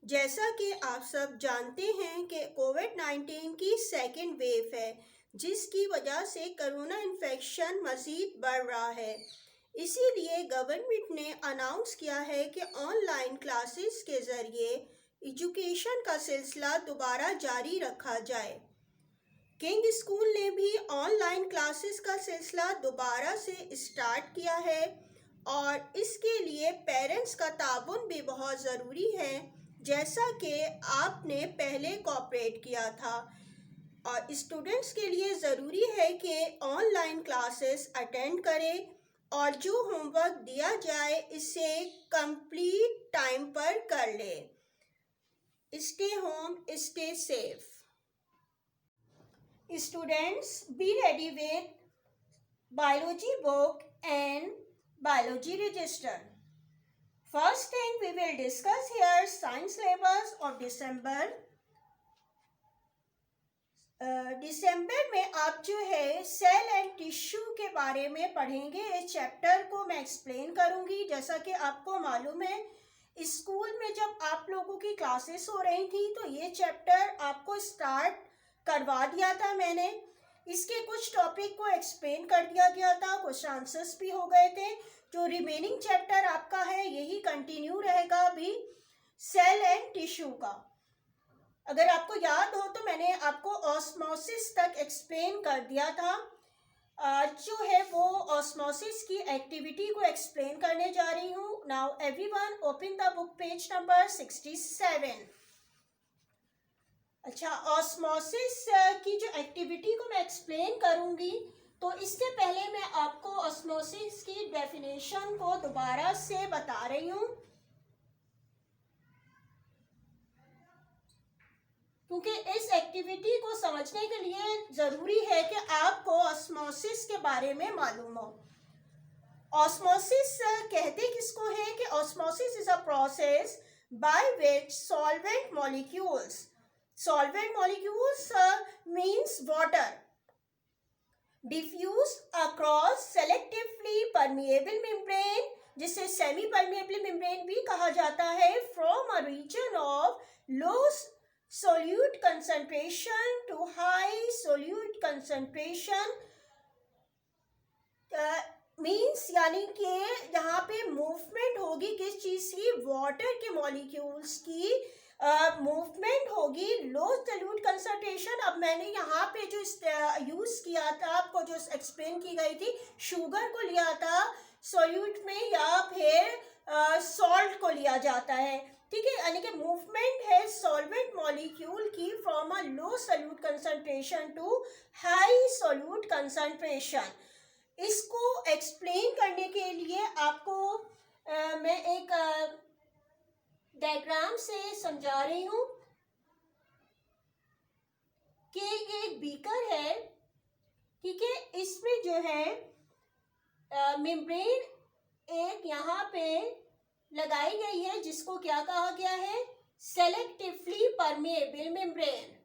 जैसा कि आप सब जानते हैं कि कोविड-19 की सेकेंड वेव है, जिसकी वजह से कोरोना इन्फेक्शन मज़ीद बढ़ रहा है। इसीलिए गवर्नमेंट ने अनाउंस किया है कि ऑनलाइन क्लासेस के ज़रिए एजुकेशन का सिलसिला दोबारा जारी रखा जाए। किंग स्कूल ने भी ऑनलाइन क्लासेस का सिलसिला दोबारा से स्टार्ट किया है और इसके लिए पेरेंट्स का ताउन भी बहुत ज़रूरी है, जैसा कि आपने पहले कोऑपरेट किया था। और स्टूडेंट्स के लिए ज़रूरी है कि ऑनलाइन क्लासेस अटेंड करें और जो होमवर्क दिया जाए इसे कंप्लीट टाइम पर कर लें। Stay home, stay safe. Students, be ready with biology book and biology register. First thing we will discuss here science syllabus of December. दिसंबर में आप जो है सेल एंड टिश्यू के बारे में पढ़ेंगे। इस चैप्टर को मैं एक्सप्लेन करूंगी। जैसा कि आपको मालूम है, स्कूल में जब आप लोगों की क्लासेस हो रही थी तो ये चैप्टर आपको स्टार्ट करवा दिया था मैंने। इसके कुछ टॉपिक को एक्सप्लेन कर दिया गया था, कुछ आंसर्स भी हो गए थे। जो रिमेनिंग चैप्टर आपका है यही कंटिन्यू रहेगा अभी सेल एंड टिश्यू का। अगर आपको याद हो तो मैंने आपको ऑस्मोसिस तक एक्सप्लेन कर दिया था। जो है वो ऑस्मोसिस की एक्टिविटी को एक्सप्लेन करने जा रही हूँ। Now everyone open the book page number 67। अच्छा, ऑस्मोसिस की जो एक्टिविटी को मैं एक्सप्लेन करूंगी तो इससे पहले मैं आपको ऑस्मोसिस की डेफिनेशन को दोबारा से बता रही हूँ, क्योंकि इस एक्टिविटी को समझने के लिए ज़रूरी है कि आपको ऑस्मोसिस के बारे में मालूम हो। ऑस्मोसिस कहते किसको हैं कि osmosis is a process by which solvent molecules means water diffuse across selectively permeable membrane, जिसे सेमी परमेबल मेम्ब्रेन भी कहा जाता है, from a region of low solute concentration to high solute concentration means यानी कि जहाँ पे मूवमेंट होगी किस चीज़ की, वाटर के मॉलिक्यूल्स की मूवमेंट होगी लो सॉल्यूट कंसंट्रेशन। अब मैंने यहाँ पे जो यूज़ किया था, आपको जो एक्सप्लेन की गई थी, शुगर को लिया था सॉल्यूट में या फिर सॉल्ट को लिया जाता है, ठीक है। यानी कि मूवमेंट है सॉल्वेंट मॉलिक्यूल की from a low solute concentration to high solute concentration. इसको एक्सप्लेन करने के लिए आपको मैं एक डायग्राम से समझा रही हूँ कि ये एक बीकर है, ठीक है। इसमें जो है मेम्ब्रेन एक यहाँ पे लगाई गई है जिसको क्या कहा गया है, सेलेक्टिवली परमेएबल मेम्ब्रेन।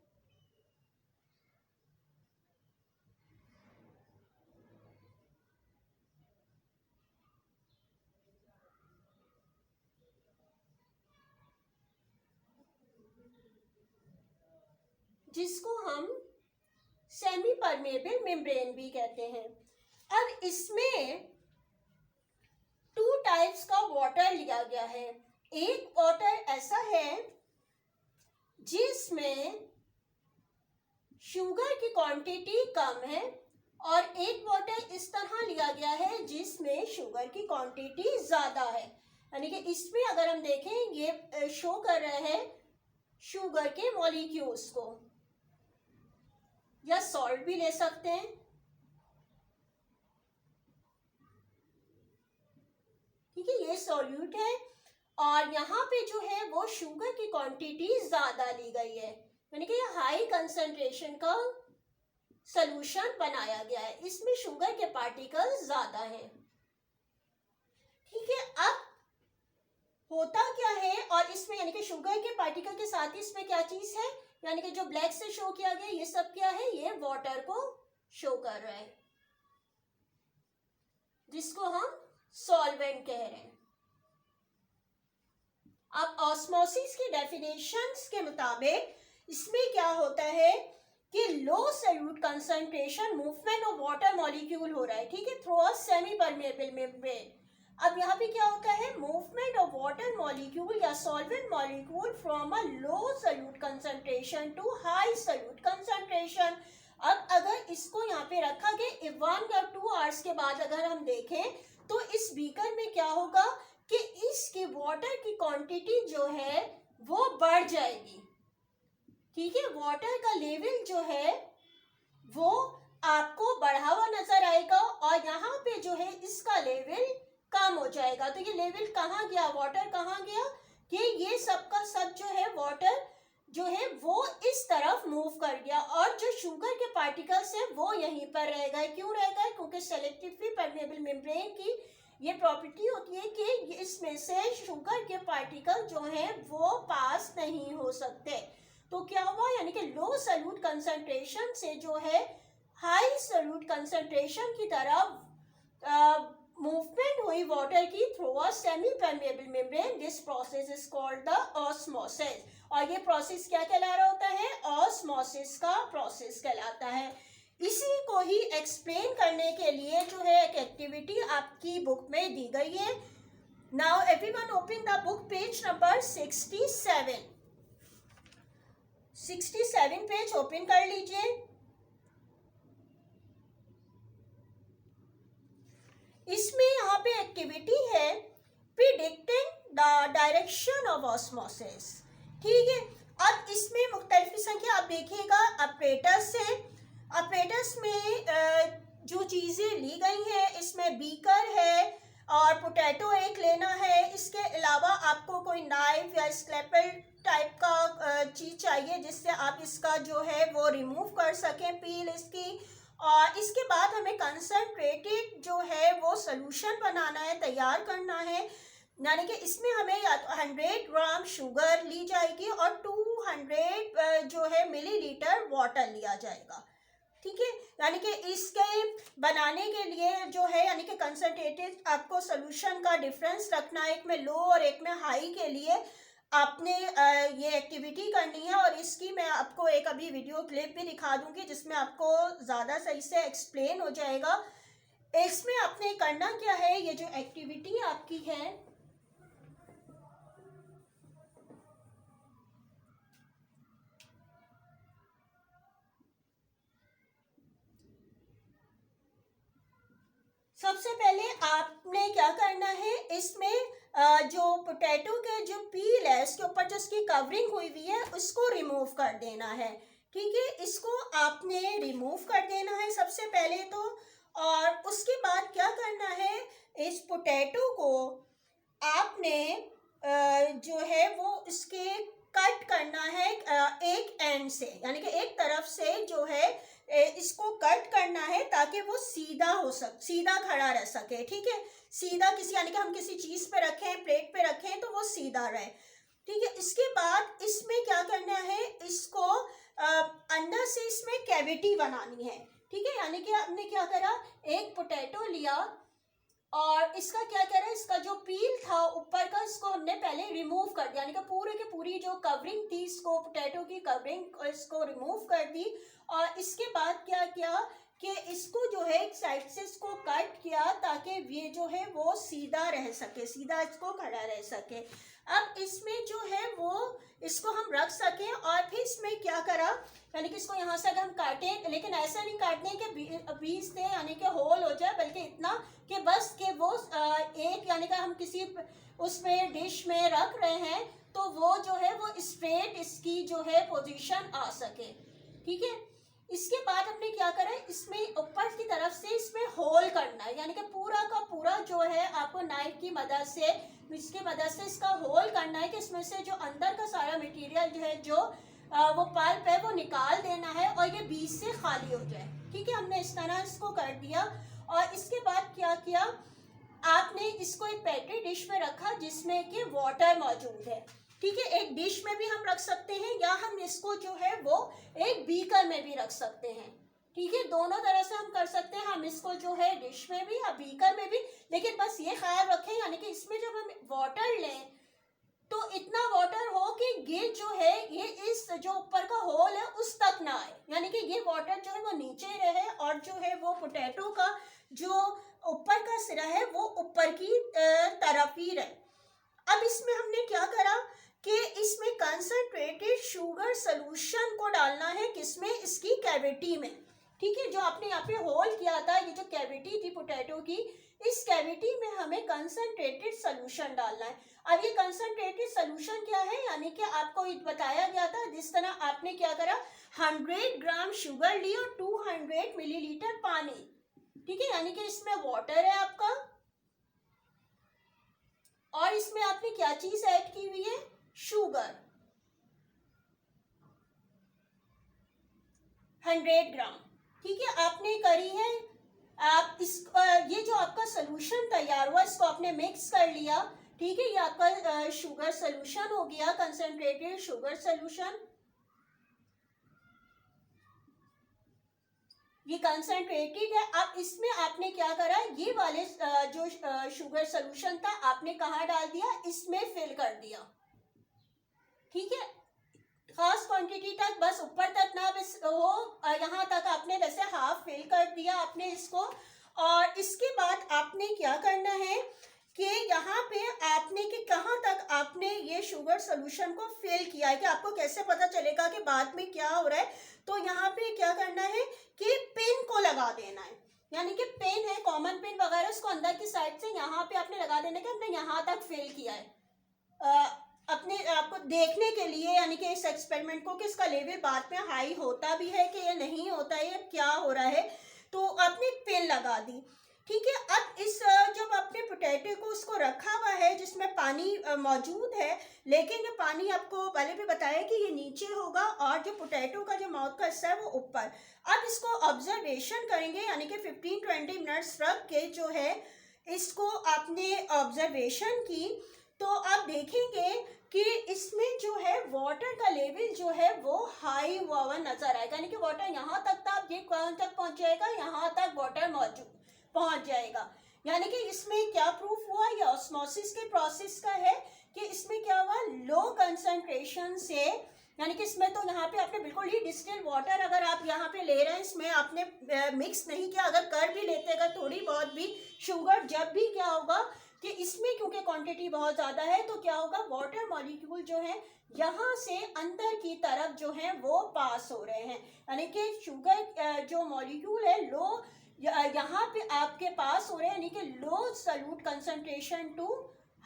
जिसको हम सेमी परमेएबल मेम्ब्रेन भी कहते हैं। अब इसमें टू टाइप्स का वाटर लिया गया है। एक वाटर ऐसा है जिसमें शुगर की क्वांटिटी कम है और एक वाटर इस तरह लिया गया है जिसमें शुगर की क्वांटिटी ज़्यादा है। यानी कि इसमें अगर हम देखें ये शो कर रहे हैं शुगर के मॉलिक्यूल्स को, या सॉल्ट भी ले सकते हैं, ठीक है। ये सॉल्यूट है और यहाँ पे जो है वो शुगर की क्वांटिटी ज़्यादा ली गई है, यानी कि हाई कंसंट्रेशन का सॉल्यूशन बनाया गया है। इसमें शुगर के पार्टिकल्स ज़्यादा हैं, ठीक है। अब होता क्या है, और इसमें यानी कि शुगर के पार्टिकल के साथ ही इसमें क्या चीज़ है, यानी कि जो ब्लैक से शो किया गया ये सब क्या है, ये वाटर को शो कर रहा है, जिसको हम सॉल्वेंट कह रहे हैं। अब ऑस्मोसिस की डेफिनेशंस के मुताबिक इसमें क्या होता है कि low solute concentration movement of water molecule हो रहा है, ठीक है, through a semi permeable membrane. अब यहाँ पे क्या होता है, मूवमेंट ऑफ वाटर मॉलिक्यूल या solvent molecule from a low solute concentration to high solute concentration. अब अगर इसको यहाँ पे रखा गया 1 या 2 आवर्स के बाद अगर हम देखें तो इस बीकर में क्या होगा कि इसकी वाटर की क्वांटिटी जो है वो बढ़ जाएगी, ठीक है, वाटर का लेवल जो है वो आपको बढ़ा हुआ नजर आएगा और यहाँ पे जो है इसका लेवल कम हो जाएगा। तो ये लेवल कहाँ गया, वाटर कहाँ गया, कि ये सब का सब जो है वाटर जो है वो इस तरफ मूव कर गया और जो शुगर के पार्टिकल्स है वो यहीं पर रहेगा। क्यों रहेगा, क्योंकि सेलेक्टिवली परमेबल मेम्ब्रेन की ये प्रॉपर्टी होती है कि इसमें से शुगर के पार्टिकल जो है वो पास नहीं हो सकते। तो क्या हुआ, यानी कि लो सॉल्यूट कंसंट्रेशन से जो है हाई सॉल्यूट कंसंट्रेशन की तरफ मूवमेंट हुई वाटर की through a semi permeable membrane. This process is called the osmosis. और ये प्रोसेस क्या कहला रहा होता है, ऑस्मोसिस का प्रोसेस कहलाता है। इसी को ही एक्सप्लेन करने के लिए जो है एक एक्टिविटी आपकी बुक में दी गई है। Now everyone open the book, page number 67 page open कर लीजिए। इसमें यहाँ पे एक्टिविटी है predicting the direction of osmosis, ठीक है। अब इसमें मुख्तलिफ संख्या आप देखिएगा ऑपरेटर्स से। ऑपरेटर्स में जो चीज़ें ली गई हैं इसमें बीकर है और पोटैटो एक लेना है। इसके अलावा आपको कोई नाइफ या स्क्रैपल टाइप का चीज़ चाहिए जिससे आप इसका जो है वो रिमूव कर सकें पील इसकी। और इसके बाद हमें कंसनट्रेटेड जो है वो सोल्यूशन बनाना है, तैयार करना है। यानी कि इसमें हमें या तो 100 ग्राम शुगर ली जाएगी और 200 जो है मिलीलीटर वाटर लिया जाएगा, ठीक है। यानी कि इसके बनाने के लिए जो है यानी कि कंसनट्रेटेड आपको सोल्यूशन का डिफरेंस रखना है, एक में लो और एक में हाई के लिए आपने ये एक्टिविटी करनी है। और इसकी मैं आपको एक अभी वीडियो क्लिप भी दिखा दूंगी जिसमें आपको ज़्यादा सही से एक्सप्लेन हो जाएगा। इसमें आपने करना क्या है, ये जो एक्टिविटी आपकी है सबसे पहले आपने क्या करना है, इसमें जो पोटैटो के जो पील है उसके ऊपर जो उसकी कवरिंग हुई हुई है उसको रिमूव कर देना है, ठीक है। इसको आपने रिमूव कर देना है सबसे पहले तो। और उसके बाद क्या करना है, इस पोटैटो को आपने जो है वो इसके कट करना है एक एंड से, यानी कि एक तरफ से जो है इसको कट करना है ताकि वो सीधा हो सके, सीधा खड़ा रह सके, ठीक है। सीधा किसी यानी कि हम किसी चीज़ पे रखें, प्लेट पे रखें तो वो सीधा रहे, ठीक है। इसके बाद इसमें क्या करना है, इसको अंदर से इसमें कैविटी बनानी है, ठीक है। यानी कि आपने क्या करा, एक पोटैटो लिया और इसका क्या कह रहा है, इसका जो पील था ऊपर का इसको हमने पहले रिमूव कर दिया, यानी कि पूरे की पूरी जो कवरिंग थी इसको पोटैटो की कवरिंग इसको रिमूव कर दी। और इसके बाद क्या किया कि इसको जो है एक साइड से इसको कट किया ताकि ये जो है वो सीधा रह सके, सीधा इसको खड़ा रह सके। अब इसमें जो है वो इसको हम रख सकें और फिर इसमें क्या करा, यानी कि इसको यहाँ से अगर हम काटें, लेकिन ऐसा नहीं काटने के बीच से यानी कि होल हो जाए, बल्कि इतना कि बस कि वो एक यानी कि हम किसी उसमें डिश में रख रहे हैं तो वो जो है वो स्ट्रेट इसकी जो है पोजीशन आ सके, ठीक है। इसके बाद हमने क्या करा, इसमें ऊपर की तरफ से इसमें होल करना है, यानी कि पूरा का पूरा जो है आपको नाइफ की मदद से इसकी मदद से इसका होल करना है कि इसमें से जो अंदर का सारा मटेरियल जो है जो वो पल्प है वो निकाल देना है और ये बीच से खाली हो जाए, ठीक है। हमने इस तरह इसको कर दिया। और इसके बाद क्या किया, आपने इसको एक पेट्री डिश में रखा जिसमें कि वाटर मौजूद है, ठीक है। एक डिश में भी हम रख सकते हैं या हम इसको जो है वो एक बीकर में भी रख सकते हैं, ठीक है। दोनों तरह से हम कर सकते हैं, हम इसको जो है डिश में भी या बीकर में भी, लेकिन बस ये ख्याल रखें यानी कि इसमें जब हम वाटर लें तो इतना वाटर हो कि ये जो है ये इस जो ऊपर का होल है उस तक ना आए, यानी कि ये वाटर जो है वो नीचे रहे और जो है वो पोटैटो का जो ऊपर का सिरा है वो ऊपर की तरफ ही रहे। अब इसमें हमने क्या करा कि इसमें कंसंट्रेटेड शुगर सोल्यूशन को डालना है, किसमें, इसकी कैविटी में। ठीक है, जो आपने यहाँ पे होल किया था, ये जो कैविटी थी पोटैटो की, इस कैविटी में हमें कंसंट्रेटेड सोल्यूशन डालना है। अब ये कंसंट्रेटेड सोल्यूशन क्या है, यानी कि आपको बताया गया था, जिस तरह आपने क्या करा, 100 ग्राम शुगर ली और 200 मिलीलीटर पानी। ठीक है, यानी कि इसमें वाटर है आपका और इसमें आपने क्या चीज ऐड की हुई है, शुगर 100 ग्राम। ठीक है, आपने करी है। आप इस ये जो आपका सोल्यूशन तैयार हुआ इसको आपने मिक्स कर लिया। ठीक है, ये आपका शुगर सोल्यूशन हो गया, कंसंट्रेटेड शुगर सोल्यूशन। ये कंसंट्रेटेड है। अब इसमें आपने क्या करा, ये वाले जो शुगर सोल्यूशन था आपने कहाँ डाल दिया, इसमें फिल कर दिया। ठीक है, खास क्वांटिटी तक, बस ऊपर तक ना बस हो, यहाँ तक आपने वैसे हाफ फिल कर दिया आपने इसको। और इसके बाद आपने क्या करना है कि यहाँ पे आपने कि कहाँ तक आपने ये शुगर सोल्यूशन को फिल किया है, कि आपको कैसे पता चलेगा कि बाद में क्या हो रहा है। तो यहाँ पे क्या करना है कि पिन को लगा देना है, यानी कि पेन है, कॉमन पेन वगैरह, उसको अंदर की साइड से यहाँ पे आपने लगा देना कि हमने यहाँ तक फिल किया है, अपने आपको देखने के लिए, यानी कि इस एक्सपेरिमेंट को कि इसका लेवल बाद में हाई होता भी है कि ये नहीं होता है, क्या हो रहा है। तो आपने पेन लगा दी। ठीक है, अब इस जब आपने पोटैटो को उसको रखा हुआ है जिसमें पानी मौजूद है, लेकिन ये पानी आपको पहले भी बताया कि ये नीचे होगा और जो पोटैटो का जो माउथ का हिस्सा है वो ऊपर। अब इसको ऑब्जर्वेशन करेंगे, यानी कि 15-20 मिनट्स रख के जो है इसको आपने ऑब्जर्वेशन की, तो आप देखेंगे कि इसमें जो है वाटर का लेवल जो है वो हाई हुआ हुआ नजर आएगा, यानी कि वाटर यहाँ तक था, अब ये कहाँ तक पहुंच जाएगा, यहाँ तक वाटर मौजूद पहुंच जाएगा। यानी कि इसमें क्या प्रूफ हुआ, ये ऑस्मोसिस के प्रोसेस का है कि इसमें क्या हुआ, लो कंसंट्रेशन से, यानी कि इसमें तो यहाँ पे आपने बिल्कुल ही डिस्टिल वाटर अगर आप यहाँ पे ले रहे हैं, इसमें आपने मिक्स नहीं किया, अगर कर भी लेते अगर थोड़ी बहुत भी शुगर, जब भी क्या होगा कि इसमें क्योंकि क्वांटिटी बहुत ज़्यादा है तो क्या होगा, वाटर मॉलिक्यूल जो है यहाँ से अंदर की तरफ जो है वो पास हो रहे हैं, यानी कि शुगर जो मॉलिक्यूल है लो यहाँ पे आपके पास हो रहे हैं, यानी कि low solute concentration to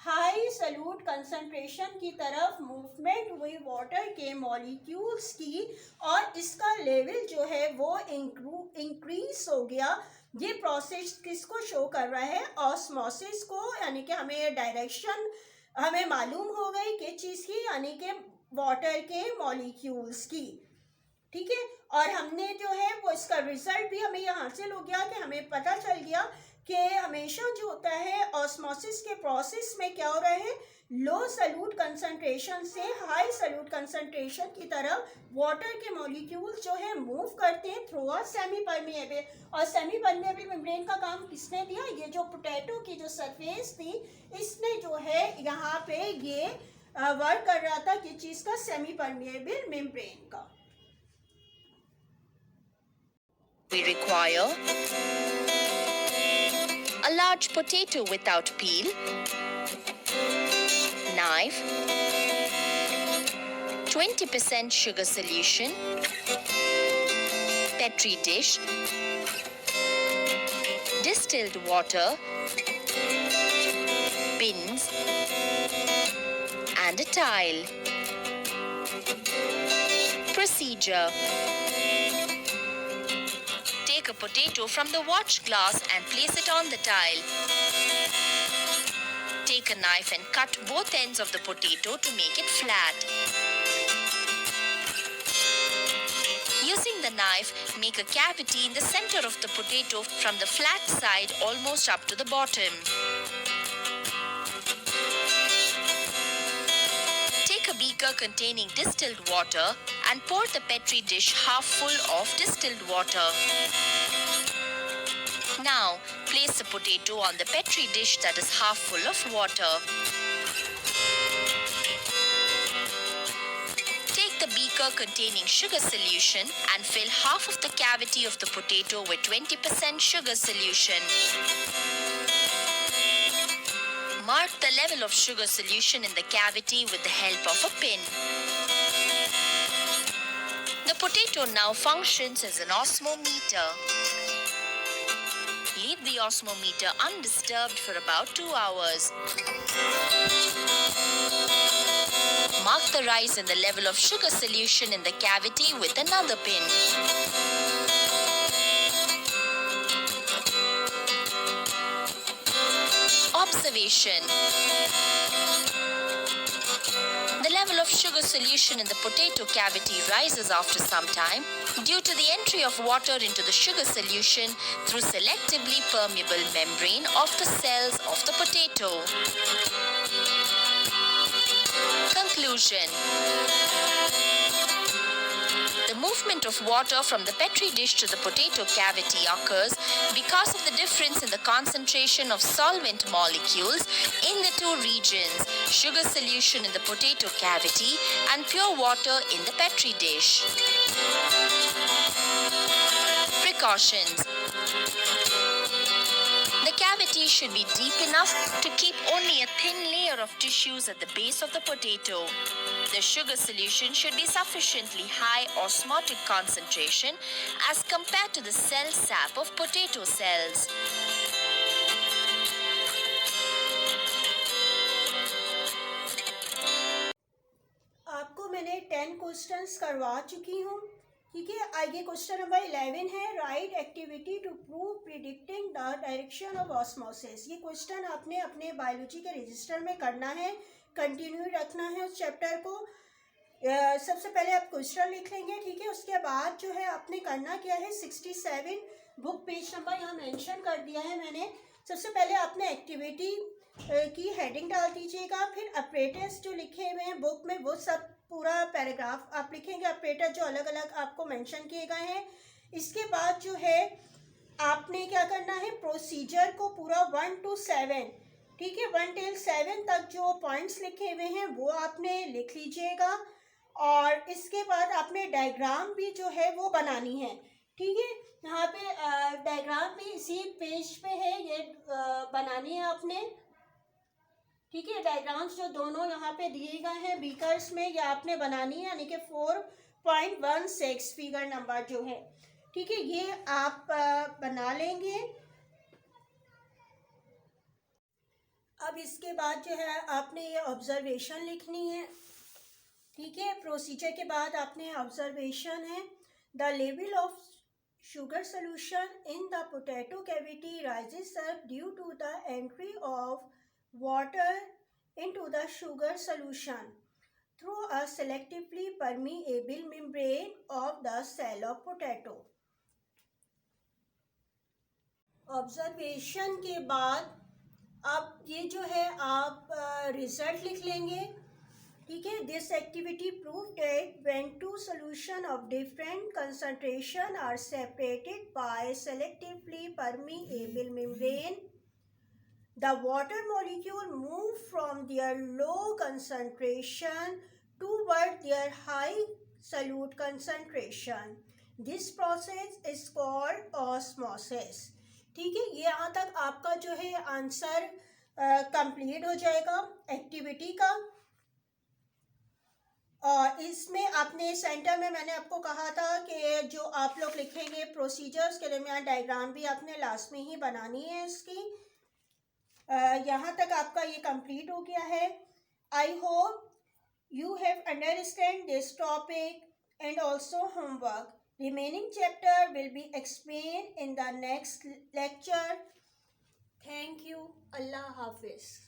high solute concentration की तरफ मूवमेंट हुई वाटर के मॉलिक्यूल्स की, और इसका लेवल जो है वो इंक्रीज हो गया। ये प्रोसेस किसको शो कर रहा है, ऑस्मोसिस को, यानी कि हमें डायरेक्शन हमें मालूम हो गई किस चीज़ की, यानी कि वाटर के मॉलिक्यूल्स की। ठीक है, और हमने जो है वो इसका रिजल्ट भी हमें ये हासिल हो गया कि हमें पता चल गया कि हमेशा जो होता है ऑस्मोसिस के प्रोसेस में क्या हो रहा है, लो सॉल्यूट कंसंट्रेशन से हाई सॉल्यूट कंसंट्रेशन की तरफ वाटर के मॉलिक्यूल्स जो है मूव करते हैं थ्रू अ सेमी परमिएबल। और सेमी परमिएबल मेम्ब्रेन का काम किसने दिया, ये जो पोटैटो की जो सरफेस थी इसने जो है यहाँ पे ये वर्क कर रहा था किस चीज़ का, सेमी परमिएबल मेम्ब्रेन का। We require a large potato without peel, knife, 20% sugar solution, Petri dish, distilled water, pins, and a tile. Procedure: take a potato from the watch glass and place it on the tile. Take a knife and cut both ends of the potato to make it flat. Using the knife, make a cavity in the center of the potato from the flat side almost up to the bottom. Take a beaker containing distilled water and pour the Petri dish half full of distilled water. Now, place the potato on the Petri dish that is half full of water. beaker containing sugar solution and fill half of the cavity of the potato with 20% sugar solution. Mark the level of sugar solution in the cavity with the help of a pin. The potato now functions as an osmometer. Leave the osmometer undisturbed for about 2 hours. Mark the rise in the level of sugar solution in the cavity with another pin. Observation. The level of sugar solution in the potato cavity rises after some time due to the entry of water into the sugar solution through selectively permeable membrane of the cells of the potato. Conclusion. The movement of water from the petri dish to the potato cavity occurs because of the difference in the concentration of solvent molecules in the two regions, sugar solution in the potato cavity and pure water in the petri dish. Precautions. The cavity should be deep enough to keep only a thin layer of tissues at the base of the potato. The sugar solution should be sufficiently high osmotic concentration as compared to the cell sap of potato cells. आपको मैंने 10 questions करवा चुकी हूँ, ठीक है। आगे question number 11 है, write activity to prove predicting the direction of osmosis. ये क्वेश्चन आपने अपने बायोलॉजी के रजिस्टर में करना है, कंटिन्यू रखना है उस चैप्टर को। सबसे पहले आप क्वेश्चन लिख लेंगे, ठीक है। उसके बाद जो है आपने करना क्या है, 67 बुक पेज नंबर यहाँ मेंशन कर दिया है मैंने। सबसे पहले आपने एक्टिविटी की हेडिंग डाल दीजिएगा, फिर ऑपरेटर्स जो लिखे हुए हैं बुक में वो सब पूरा पैराग्राफ आप लिखेंगे, ऑपरेटर जो अलग अलग आपको मेंशन किए गए हैं। इसके बाद जो है आपने क्या करना है, प्रोसीजर को पूरा 1 to 7, ठीक है, 1 till 7 तक जो पॉइंट्स लिखे हुए हैं वो आपने लिख लीजिएगा। और इसके बाद आपने डायग्राम भी जो है वो बनानी है, ठीक है। यहाँ पे डायग्राम भी इसी पेज पे है, ये बनानी है आपने, ठीक है। डायग्राम्स जो दोनों यहाँ पे दिए गए हैं बीकर्स में, ये आपने बनानी है, यानी कि 4.16 फिगर नंबर जो है, ठीक है, ये आप बना लेंगे। अब इसके बाद जो है आपने ये ऑब्जर्वेशन लिखनी है, ठीक है। प्रोसीजर के बाद आपने ऑब्जर्वेशन है, the level of sugar solution in the potato cavity rises up due to the entry of water into the sugar solution through a selectively permeable membrane of the cell of potato. Observation के बाद अब ये जो है आप result लिख लेंगे, ठीक है। This activity prove that when two solution of different concentration are separated by selectively permeable membrane, the water molecule move from their low concentration toward their high solute concentration. This process is called osmosis, ठीक है। ये यहाँ तक आपका जो है answer complete हो जाएगा एक्टिविटी का। और इसमें आपने सेंटर में मैंने आपको कहा था कि जो आप लोग लिखेंगे प्रोसीजर्स के दरमियान डायग्राम भी आपने लास्ट में ही बनानी है इसकी। यहाँ तक आपका ये कंप्लीट हो गया है। I hope you have understand this topic and also homework. Remaining chapter will be explain in the next lecture. Thank you. अल्लाह हाफिज़।